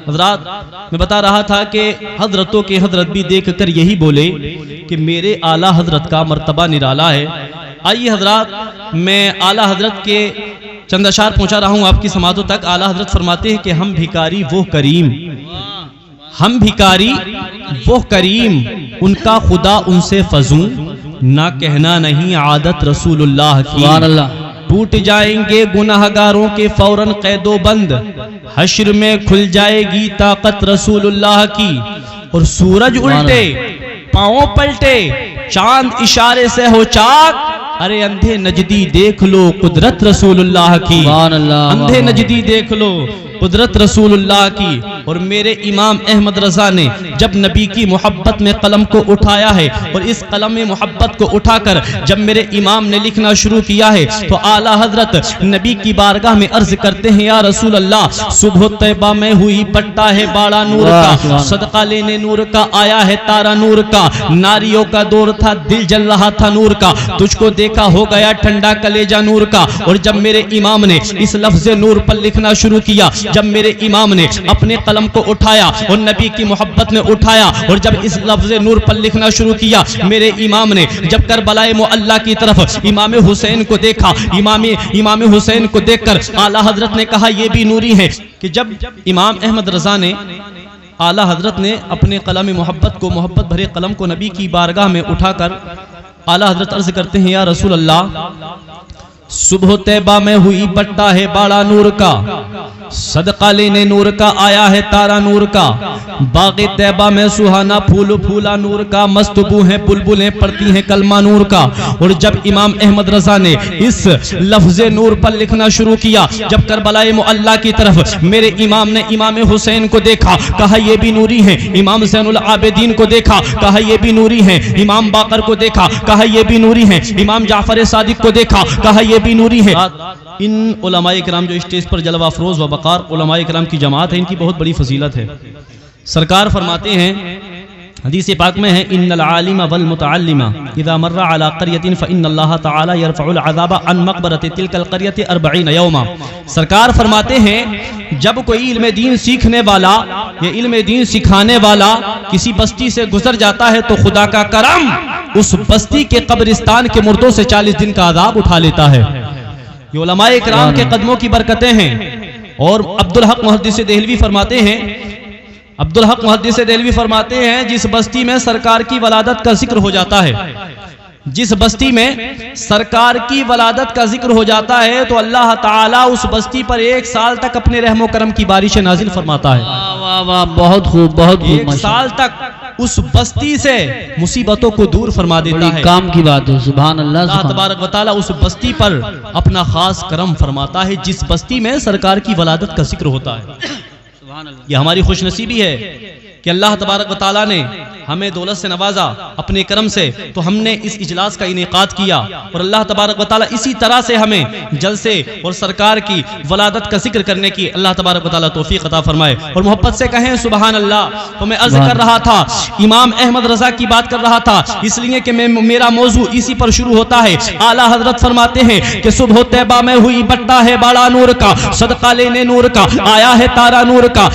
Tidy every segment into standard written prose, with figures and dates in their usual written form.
हजरात, मैं बता रहा था कि हजरतों के हजरत भी देख कर यही बोले कि मेरे आला हजरत का मर्तबा निराला है। आइए हजरात, मैं आला हजरत के चंद अशार पहुंचा रहा हूं आपकी समातों तक। आला हजरत फरमाते हैं कि हम भिखारी वो करीम, हम भिखारी वो करीम, उनका खुदा उनसे फजू, ना कहना नहीं आदत रसूलुल्लाह की। टूट जाएंगे गुनाहगारों के फौरन कैदो बंद, हश्र में खुल जाएगी ताकत रसूलुल्लाह की। और सूरज उल्टे पांव पलटे, चांद इशारे से हो चाक, अरे अंधे नजदी देख लो कुदरत रसूलुल्लाह की। अंधे नजदी देख लो कुदरत रसूलुल्लाह की। और मेरे इमाम अहमद रजा ने जब नबी की मोहब्बत में कलम को उठाया है और इस कलम में मोहब्बत को उठाकर जब मेरे इमाम ने लिखना शुरू किया है तो आला हजरत नबी की बारगाह में अर्ज करते हैं, या रसूल अल्लाह, सुबह तैबा में हुई पट्टा है बाड़ा नूर का, सदका लेने नूर का आया है तारा नूर का, नारियों का दौर था दिल जल रहा था नूर का, तुझको देखा हो गया ठंडा कलेजा नूर का। और जब मेरे इमाम ने इस लफ्ज नूर पर लिखना शुरू किया, जब मेरे इमाम ने अपने कलम को उठाया और नबी की मोहब्बत में उठाया और जब इस लफ्ज नूर पर लिखना शुरू किया, मेरे इमाम ने जब करबलाए मुअल्ला की तरफ इमाम हुसैन को देखा, इमाम हुसैन को देखकर आला हजरत ने कहा ये भी नूरी है। कि जब इमाम अहमद रजा ने, आला हजरत ने अपने कलम मोहब्बत को, मोहब्बत भरे कलम को नबी की बारगाह में उठाकर आला हजरत अर्ज करते हैं, या रसूल अल्लाह, सुबह तैबा में हुई पट्टा है बाड़ा नूर का, सदका लेने नूर का आया है तारा नूर का, बाग़े तैबा में सुहाना फूल फूला नूर का, मस्त बू हैं बुलबुलें पड़ती हैं कलमा नूर का। और जब इमाम अहमद रजा ने इस लफ्ज नूर पर लिखना शुरू किया, जब करबलाए मुअल्ला की तरफ मेरे इमाम ने इमाम हुसैन को देखा, कहा ये भी नूरी है, इमाम ज़ैनुल आबिदीन को देखा, कहा ये भी नूरी है, इमाम बाकर को देखा, कहा ये भी नूरी है, इमाम जाफर सादिक को देखा, कहा ये भी नूरी है। इन उलमाए किराम जो स्टेज पर जलवा अफरोज व वक़ार उलमाए किराम की जमात है, इनकी बहुत बड़ी फजीलत है। सरकार फरमाते हैं, हदीस पाक में है, इन्नल आलिमा वल मुतअल्लिमा इज़ा मर्रा अला क़रयतिन फ़इन्नल्लाह तआला यरफ़उल अज़ाबा अन मक़बरति तिलकल क़रयति 40 यौमा। सरकार फरमाते हैं, जब कोई इल्म दीन सीखने वाला या इल्म दीन सिखाने वाला किसी बस्ती से गुजर जाता है तो खुदा का करम उस बस्ती के कब्रिस्तान के मुर्दों से 40 दिन का अज़ाब उठा लेता है। ये उलमाए किराम के कदमों की बरकतें हैं। और अब्दुल हक मुहद्दिस देहलवी फरमाते हैं, अब्दुल हक मुहद्दिस देहलवी फरमाते हैं, जिस बस्ती में सरकार की वलादत का जिक्र हो जाता है, जिस बस्ती में सरकार की वलादत का जिक्र हो जाता है तो अल्लाह ताला उस बस्ती पर 1 साल तक अपने रहमो करम की बारिश नाजिल फरमाता है। वाह वाह, बहुत खूब, बहुत खूब। 1 साल तक उस बस्ती से मुसीबतों को दूर फरमा देता है। काम की बात है, सुभान अल्लाह। अल्लाह तबारक व तआला उस बस्ती पर अपना खास करम फरमाता है जिस बस्ती में सरकार की वलादत का जिक्र होता है। ये हमारी खुशनसीबी है कि अल्लाह तबारक व तआला ने हमें दौलत से नवाजा अपने करम से, तो हमने इस इजलास का इनेकाद किया और अल्लाह तबारक व तआला इसी तरह से हमें जलसे और सरकार की वलादत का जिक्र करने की अल्लाह तबारक व तआला तौफीक अता फरमाए। और मोहब्बत से कहें सुभान अल्लाह। तो मैं अर्ज कर रहा था, इमाम अहमद रजा की बात कर रहा था, इसलिए कि मेरा मौजू इसी पर शुरू होता है। आला हजरत फरमाते हैं कि सुबह तैबा में हुई पट्टा है बाड़ा नूर का, सदका लेने नूर का आया है तारा नूर का,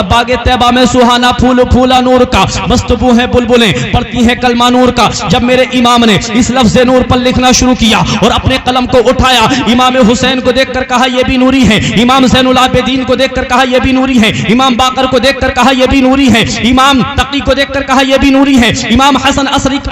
बागे तैबा में सुहाना फूल फूला नूर का, मस्त बू हैं बुलबुलें पढ़ती हैं कलमा नूर का। जब मेरे इमाम ने इस लफ्ज़ नूर पर लिखना शुरू किया और अपने कलम को उठाया, इमाम हुसैन को देखकर कहा यह भी नूरी है, इमाम ज़ैनुल आबिदीन को देखकर कहा यह भी नूरी है, इमाम बाकर को देखकर कहा यह भी नूरी है, इमाम तकी को देखकर कहा यह भी नूरी है, इमाम हसन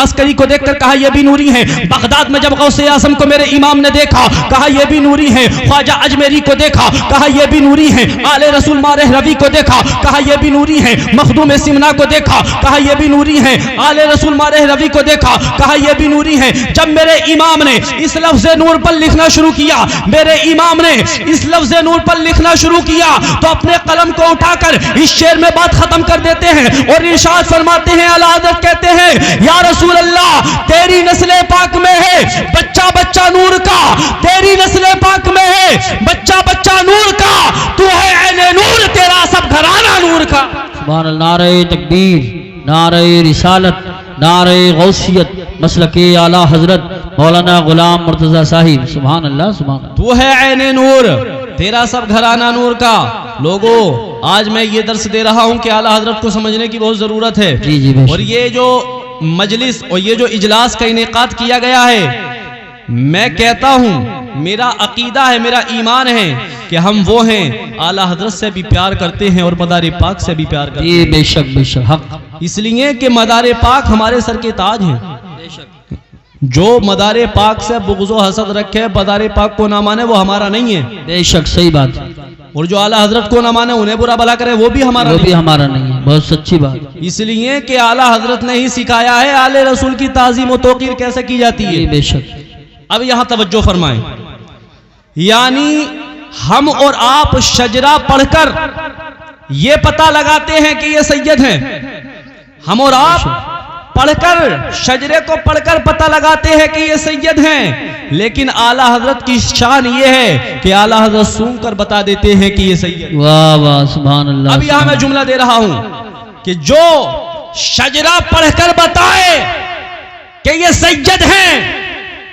अस्करी को देखकर कहा यह भी नूरी है। बगदाद में जब गौसे आज़म को मेरे इमाम ने देखा, कहा यह भी नूरी है। ख्वाजा अजमेरी को देखा, कहा यह भी नूरी है। आले रसूल मारे रवी को देखा, कहा यह भी नूरी है। मखदूम सिमना को देखा, कहा यह भी नूरी है। आले रसूल मारे रवी को देखा, कहा यह भी नूरी है। जब मेरे इमाम ने इस लफ्ज़ नूर पर लिखना शुरू किया, मेरे इमाम ने इस लफ्ज़ नूर पर लिखना शुरू किया तो अपने कलम को उठाकर इस शेर में बात खत्म कर देते हैं और इरशाद फरमाते हैं, आला हज़रत कहते हैं, या रसूल अल्लाह तेरी नस्ल पाक में है बच्चा बच्चा नूर का, तेरी नस्ल पाक में है बच्चा बच्चा नूर का, तू है ऐने नूर, तेरा सब घराना नूर का। सुभान अल्लाह। नारे तकबीर, नारे रिसालत, नारे गौसियत, मसलके आला हजरत मौलाना गुलाम मुर्तजा साहिब। सुभान अल्लाह, सुभान अल्लाह। तू है ऐने नूर, तेरा सब घराना नूर का। लोगों, आज मैं ये दर्स दे रहा हूँ कि आला हजरत को समझने की बहुत जरूरत है। जी जी बेशक। और ये जो मजलिस और ये जो इजलास का इनेकाद किया गया है, मैं कहता हूँ, मेरा अकीदा है, मेरा ईमान है कि हम वो हैं आला हजरत से भी प्यार करते हैं और मदार पाक से भी प्यार करते हैं। बेशक बेशक हक। इसलिए कि मदार पाक हमारे सर के ताज हैं। जो मदार पाक से बुग़्ज़ो हसद रखे, मदार पाक को ना माने, वो हमारा नहीं है। बेशक सही बात। और जो आला हजरत को ना माने, उन्हें बुरा भला करे, वो भी हमारा वो नहीं भी हमारा नहीं है। बहुत सच्ची बात। इसलिए कि आला हजरत ने ही सिखाया है आले रसूल की ताज़ीम और तौक़ीर कैसे की जाती है। बेशक। अब यहां तवज्जो फरमाएं, यानी हम और आप शजरा पढ़कर ये पता लगाते हैं कि ये सैयद हैं। हम और आप पढ़कर, शजरे को पढ़कर पता लगाते हैं कि ये सैयद हैं, लेकिन आला हजरत की शान ये है कि आला हजरत सूंघ कर बता देते हैं कि ये सैयद। वाह वाह सुभान अल्लाह। अब यहां मैं जुमला दे रहा हूं कि जो शजरा पढ़कर बताए कि ये सैयद हैं,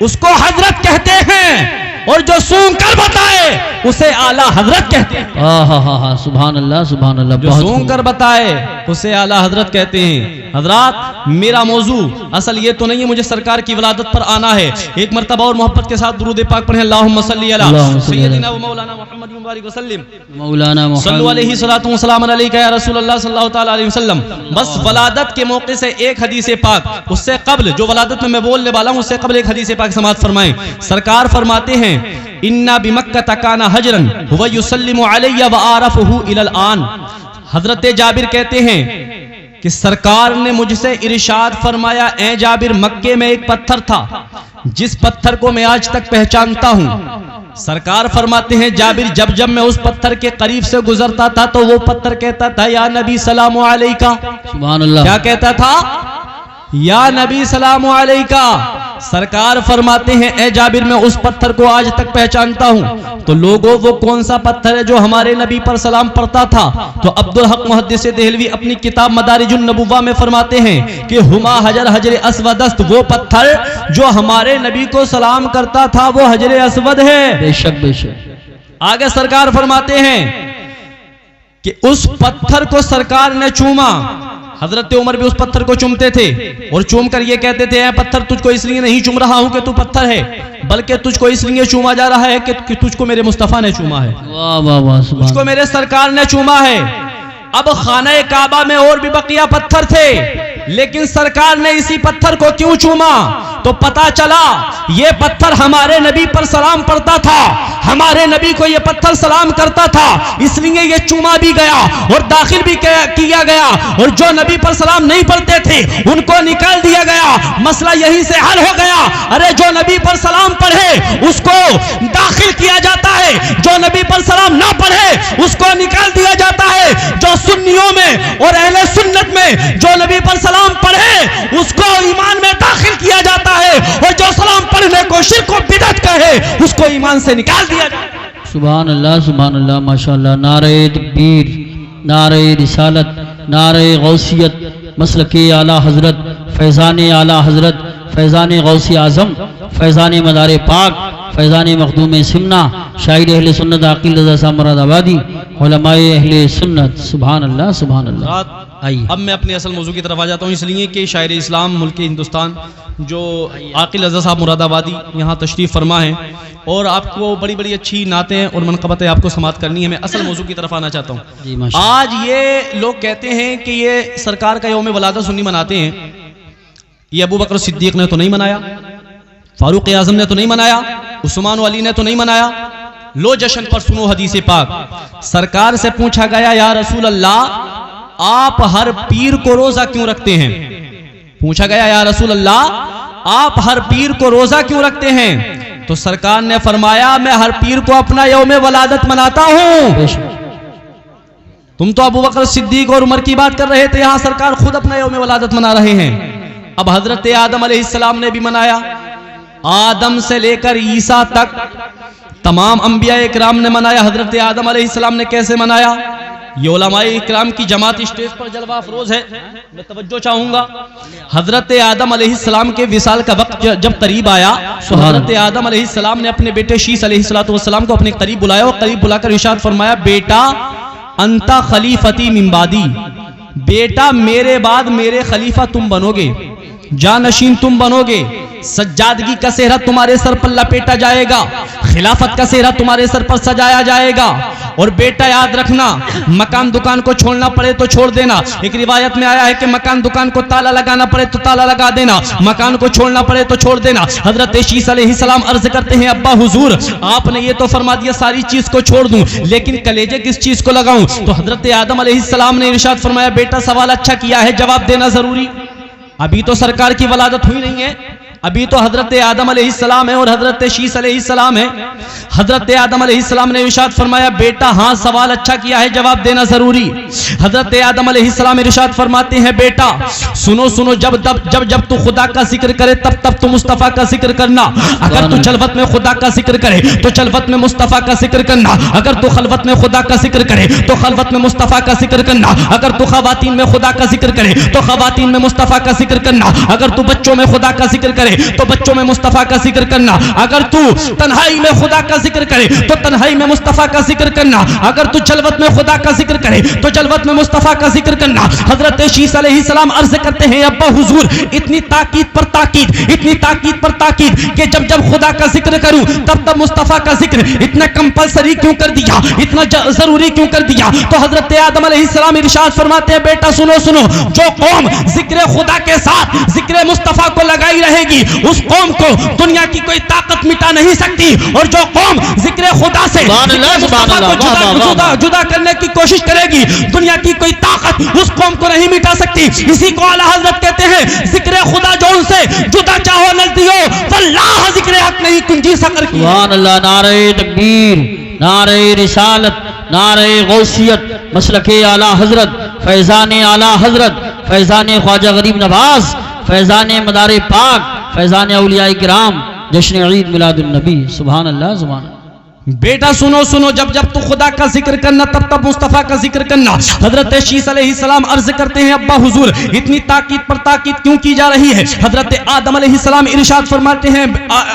उसको हजरत कहते हैं, और जो सूंघ कर बताए उसे आला हजरत कहते हैं। हाँ सुभान अल्लाह सुभान अल्लाह। जो सूंघ कर बताए उसे आला हजरत कहते हैं। हजरात, मेरा मौजू असल ये तो नहीं है मुझे सरकार की वलादत पर आना है। एक मरतबा और मोहब्बत के साथ दुरूद पाक पढ़ें, अल्लाहुम्मा सल्ली अला सय्यदिना व मौलाना मुहम्मद मुबारक वसल्लम। मौलाना सल्लु अलैहि सलातु व सलाम अलैका या रसूलल्लाह सल्लल्लाहु तआला अलैहि वसल्लम। बस वलादत के मौके से एक हदीस पाक, उससे कब्ल जो वलादत में मैं बोलने वाला हूं, उससे कब्ल एक हदीस पाक समाअत फरमाएं। सरकार फरमाते हैं, इन्ना बिमक्का काना हजरन हुवा युसल्लिमु अलैया व आरफहु इलल आन। हजरत जाबिर कहते हैं कि सरकार ने मुझसे इरशाद फरमाया, ए जाबिर, मक्के में एक पत्थर था जिस पत्थर को मैं आज तक पहचानता हूं। सरकार फरमाते हैं, जाबिर, जब जब मैं उस पत्थर के करीब से गुजरता था तो वो पत्थर कहता था, या नबी सलामु अलैका। सुभान अल्लाह। क्या कहता था? या नबी सलामु अलैका। सरकार फरमाते हैं, ए जाबिर, मैं उस पत्थर को आज तक पहचानता हूं। तो लोगों, वो कौन सा पत्थर है जो हमारे नबी पर सलाम पढ़ता था? तो अब्दुल हक मुहद्दिस देहलवी अपनी किताब मदारिजुन नबुव्वा में फरमाते हैं कि हुमा हजर हजर अस्वदस्त, वो पत्थर जो हमारे नबी को सलाम करता था वो हजर अस्वद है। बेशक बेशक। आगे सरकार फरमाते हैं कि उस पत्थर को सरकार ने चूमा। हजरत उमर भी उस पत्थर को चूमते थे और चूम कर ये कहते थे, ऐ पत्थर, तुझको इसलिए नहीं चूम रहा हूं कि तू पत्थर है, बल्कि तुझको इसलिए चूमा जा रहा है कि तुझको मेरे मुस्तफा ने चूमा है। वाह वाह वाह। तुझको मेरे सरकार ने चूमा है। अब खाना काबा में और भी बकिया पत्थर थे, लेकिन सरकार ने इसी पत्थर को क्यों चूमा? तो पता चला ये पत्थर हमारे नबी पर सलाम पढ़ता था, हमारे नबी को ये पत्थर सलाम करता था, इसलिए ये चूमा भी गया और दाखिल भी किया गया। और जो नबी पर सलाम नहीं पढ़ते थे उनको निकाल दिया गया। मसला यहीं से हल हो गया। अरे जो नबी पर सलाम पढ़े उसको दाखिल किया जाता है, जो नबी पर सलाम ना पढ़े उसको निकाल दिया जाता है। जो सुन्नियों में और अहले सुन्नत में जो नबी पर सलाम पढ़े उसको ईमान में दाखिल किया जाता है, और जो सलाम पढ़ने को शिर्क और बिदअत कहे उसको ईमान से निकाल दिया जाता है। सुभान अल्लाह माशाअल्लाह। नारे तकबीर, नारे रिसालत, नारे गौसियत, मसलके आला हजरत, फैज़ान आला हजरत, फैज़ान गौसी आजम, फैज़ान मदार पाक, फैज़ान मखदूम सिमना, शायर अहले सुन्नत आकिल रज़ा साहब मुरादाबादी, उलमाए अहले सुन्नत। सुभान अल्लाह सुभान अल्लाह। आइए अब मैं अपने असल मौजू की तरफ आ जाता हूँ, इसलिए कि शायर इस्लाम मुल्क हिंदुस्तान जो आकिल रज़ा साहब मुरादाबादी यहाँ तशरीफ़ फरमा है और आपको बड़ी बड़ी अच्छी नातें और मनक़बतें आपको समात करनी है। मैं असल मौजू की तरफ आना चाहता हूँ। आज ये लोग कहते हैं कि ये सरकार का यौम वलादत सुन्नी मनाते हैं। ये अबू बकर सिद्दीक ने तो नहीं मनाया, फारूक आज़म ने तो नहीं मनाया, उस्मान अली ने तो नहीं मनाया। लो जश्न पर सुनो हदीस पाक। सरकार से पूछा गया, या रसूल अल्लाह, आप हर पीर को रोजा क्यों रखते हैं? पूछा गया, या रसूल अल्लाह, आप हर पीर को रोजा क्यों रखते हैं? तो सरकार ने फरमाया, मैं हर पीर को अपना यौम वलादत मनाता हूं। तुम तो अबू बकर सिद्दीक और उमर की बात कर रहे थे, यहां सरकार खुद अपना यौम वलादत मना रहे हैं। अब हजरत आदम अलैहिस्सलाम ने भी मनाया, आदम से लेकर ईसा तक तमाम अंबिया इकराम ने मनाया। हजरत आदम अलैहिस्सलाम ने कैसे मनाया? ये उलमाए इकराम की जमात स्टेज पर जलवा अफरोज है। मैं तवज्जो चाहूंगा, हजरत आदम अलैहिस्सलाम के विसाल का वक्त जब करीब आया तो हजरत आदम अलैहिस्सलाम ने अपने बेटे शीस अलैहिस्सलाम को अपने करीब बुलाया और करीब बुलाकर इरशाद फरमाया, बेटा अंता खलीफती मिन बादी, बेटा मेरे बाद मेरे खलीफा तुम बनोगे, जानशीन तुम बनोगे, सज्जादगी का सेहरा तुम्हारे सर पर लपेटा जाएगा, खिलाफत का सेहरा तुम्हारे सर पर सजाया जाएगा। और बेटा याद रखना, मकान दुकान को छोड़ना पड़े तो छोड़ देना। एक रिवायत में आया है कि मकान दुकान को ताला लगाना पड़े तो ताला लगा देना, मकान को छोड़ना पड़े तो छोड़ देना। हजरत शीस अलैहिस्सलाम अर्ज करते हैं, अब्बा हुजूर आपने ये तो फरमा दिया सारी चीज को छोड़ दूं, लेकिन कलेजे किस चीज को लगाऊं? तो हजरत आदम अलैहिस्सलाम ने इरशाद फरमाया, बेटा सवाल अच्छा किया है, जवाब देना जरूरी। अभी तो सरकार की वलादत हुई नहीं है, अभी तो हजरत आदम अलैहिस्सलाम है और हजरत शीस अलैहिस्सलाम है। हजरत आदम अलैहिस्सलाम ने इरशाद फरमाया, बेटा हाँ सवाल अच्छा किया है, जवाब देना जरूरी। हजरत आदम अलैहिस्सलाम इरशाद फरमाते हैं, बेटा सुनो सुनो, जब तू खुदा का जिक्र करे तब तू मुस्तफा का जिक्र करना। अगर तू जलवत में खुदा का जिक्र करे तो जलवत में मुस्तफा का जिक्र करना, अगर तू खलवत में खुदा का जिक्र करे तो खलवत में मुस्तफा का जिक्र करना, अगर तू खवातीन में खुदा का जिक्र करे तो खवातीन में मुस्तफा का जिक्र करना, अगर तू बच्चों में खुदा का जिक्र करे तो बच्चों में मुस्तफा का जिक्र करना, अगर तू तन्हाई में खुदा का जिक्र करे तो तन्हाई में मुस्तफा का जिक्र करना, अगर तू जलवत में खुदा का जिक्र करे तो जलवत में मुस्तफा का जिक्र करना। हजरत शीस अलैहिस्सलाम अर्ज करते हैं, अब्बा हुजूर इतनी ताकीद पर ताकीद, इतनी ताकीद पर ताकीद कि जब खुदा का जिक्र करूं तब मुस्तफा का जिक्र इतना कंपलसरी क्यों कर दिया, इतना जरूरी क्यों कर दिया? तो हजरत आदम अलैहिस्सलाम इरशाद फरमाते हैं, बेटा सुनो सुनो, जो कौम जिक्र खुदा के साथ जिक्र मुस्तफा को लगाई रहेगी उस कौम को दुनिया की कोई ताकत मिटा नहीं सकती, और जो कौम जिक्र खुदा से जुदा करने की कोशिश करेगी दुनिया की कोई ताकत उस कौम को नहीं मिटा सकती। इसी को आला हजरत कहते हैं, जिक्र खुदा जो उनसे जुदा चाहो नजदी हो, वल्लाह जिक्र हक नहीं कुंजी सकर की। सुभान अल्लाह, नारे तकबीर, नारे रिसालत, नारे गौसियत, मसलके आला हजरत, फैजान आला हजरत, फैजान ख्वाजा गरीब नवाज, फैजान मदारे पाक, फैजान औलिया किराम, जश्न ईद मिलादुन नबी। सुभान अल्लाह, सुभान अल्लाह। बेटा सुनो सुनो, जब तू खुदा का जिक्र करना तब मुस्तफा का जिक्र करना। हजरत शीस अलैहिस्सलाम अर्ज करते हैं, अब्बा हुजूर इतनी ताकीद पर ताकीद क्यों की जा रही है? हजरत आदम अलैहिस्सलाम इरशाद फरमाते हैं,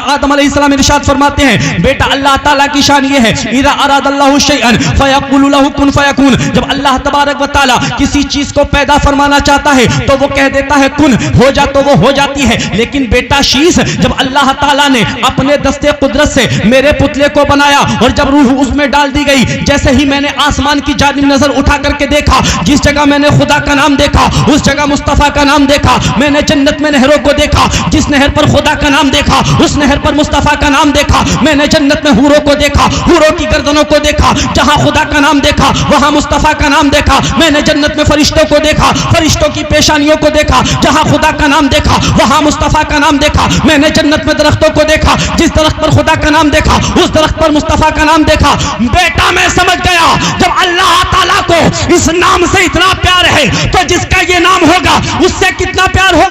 आदम अलैहिस्सलाम इरशाद फरमाते हैं, बेटा अल्लाह ताला की शान ये है, इज़ा अरादल्लाहु शैअन फयकुलु लहु कुन फयकुन, जब अल्लाह तबारक व तआला किसी चीज को पैदा फरमाना चाहता है तो वो कह देता है कुन, हो जा तो वो हो जाती है। लेकिन बेटा शीस, जब अल्लाह ताला ने अपने दस्ते कुदरत से मेरे पुतले को बनाया और जब रूह उसमें डाल दी गई, जैसे ही मैंने आसमान की जानिब नजर उठा करके देखा, जिस जगह मैंने खुदा का नाम देखा उस जगह मुस्तफा का नाम देखा। मैंने जन्नत में नहरों को देखा, जिस नहर पर खुदा का नाम देखा उस नहर पर मुस्तफा का नाम देखा। मैंने जन्नत में हूरों को देखा, हूरों की गर्दनों को देखा, जहां खुदा का नाम देखा वहां मुस्तफा का नाम देखा। मैंने जन्नत में फरिश्तों को देखा, फरिश्तों की पेशानियों को देखा, जहां खुदा का नाम देखा वहां मुस्तफा का नाम देखा। मैंने जन्नत में दरख्तों को देखा, जिस दरख्त पर खुदा का नाम देखा उस दरख्त पर मुस्तफा का नाम देखा। बेटा मैं समझ गया, जब अल्लाह ताला को इस नाम से इतना प्यार है तो जिसका ये नाम होगा उससे कितना प्यार होगा।